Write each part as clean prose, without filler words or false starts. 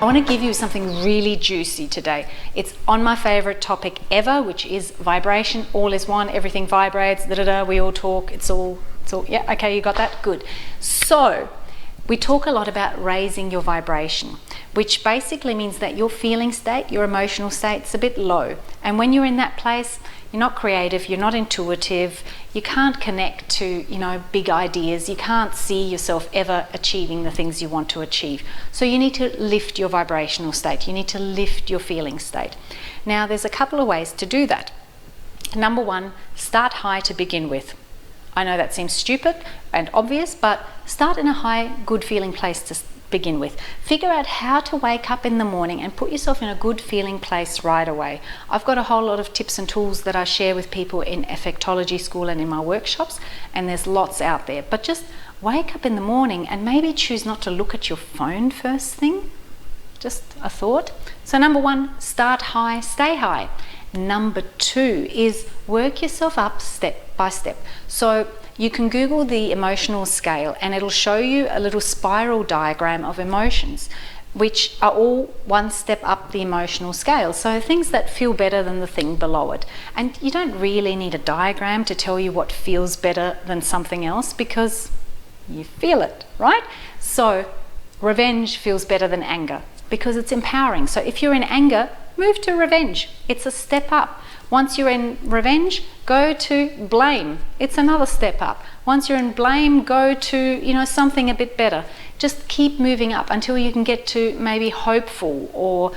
I want to give you something really juicy today. It's on my favorite topic ever, which is vibration. All is one, everything vibrates, we all talk, it's all, yeah, okay, you got that? Good. So, we talk a lot about raising your vibration, which basically means that your feeling state, your emotional state is a bit low. And when you're in that place, you're not creative, you're not intuitive, you can't connect to, big ideas, you can't see yourself ever achieving the things you want to achieve. So you need to lift your vibrational state, you need to lift your feeling state. Now there's a couple of ways to do that. Number one, start high to begin with. I know that seems stupid and obvious, but start in a high, good feeling place to begin with. Figure out how to wake up in the morning and put yourself in a good feeling place right away. I've got a whole lot of tips and tools that I share with people in Effectology School and in my workshops, and there's lots out there. But just wake up in the morning and maybe choose not to look at your phone first thing. Just a thought. So number one, start high, stay high. Number two is work yourself up step by step. So you can Google the emotional scale and it'll show you a little spiral diagram of emotions, which are all one step up the emotional scale. So things that feel better than the thing below it. And you don't really need a diagram to tell you what feels better than something else because you feel it, right? So revenge feels better than anger because it's empowering. So if you're in anger, move to revenge. It's a step up. Once you're in revenge, go to blame. It's another step up. Once you're in blame, go to, something a bit better. Just keep moving up until you can get to maybe hopeful or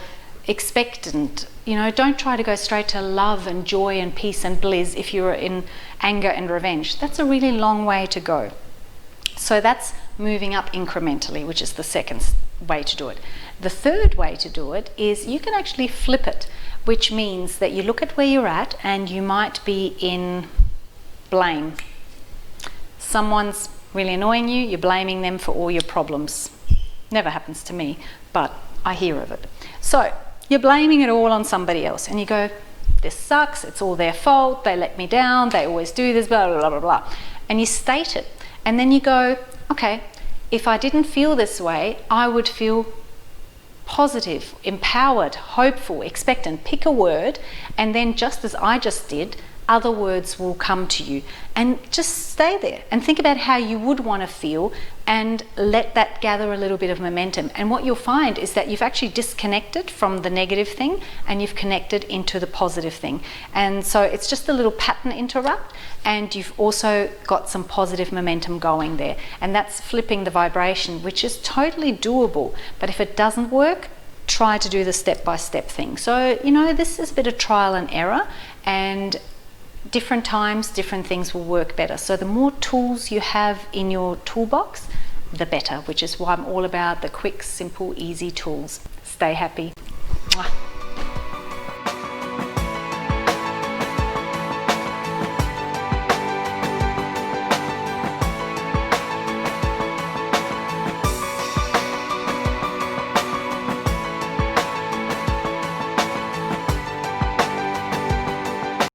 expectant. Don't try to go straight to love and joy and peace and bliss if you're in anger and revenge. That's a really long way to go. So that's moving up incrementally, which is the second way to do it. The third way to do it is you can actually flip it, which means that you look at where you're at and you might be in blame. Someone's really annoying you, you're blaming them for all your problems. Never happens to me, but I hear of it. So you're blaming it all on somebody else and you go, this sucks, it's all their fault, they let me down, they always do this, blah, blah, blah, blah, blah. And you state it. And then you go, okay, if I didn't feel this way, I would feel positive, empowered, hopeful, expectant. Pick a word, and then just as I just did, other words will come to you. And just stay there and think about how you would want to feel and let that gather a little bit of momentum. And what you'll find is that you've actually disconnected from the negative thing and you've connected into the positive thing. And so it's just a little pattern interrupt, and you've also got some positive momentum going there. And that's flipping the vibration, which is totally doable. But if it doesn't work, try to do the step-by-step thing. So, this is a bit of trial and error, and different times, different things will work better. So the more tools you have in your toolbox, the better, which is why I'm all about the quick, simple, easy tools. Stay happy. Mwah.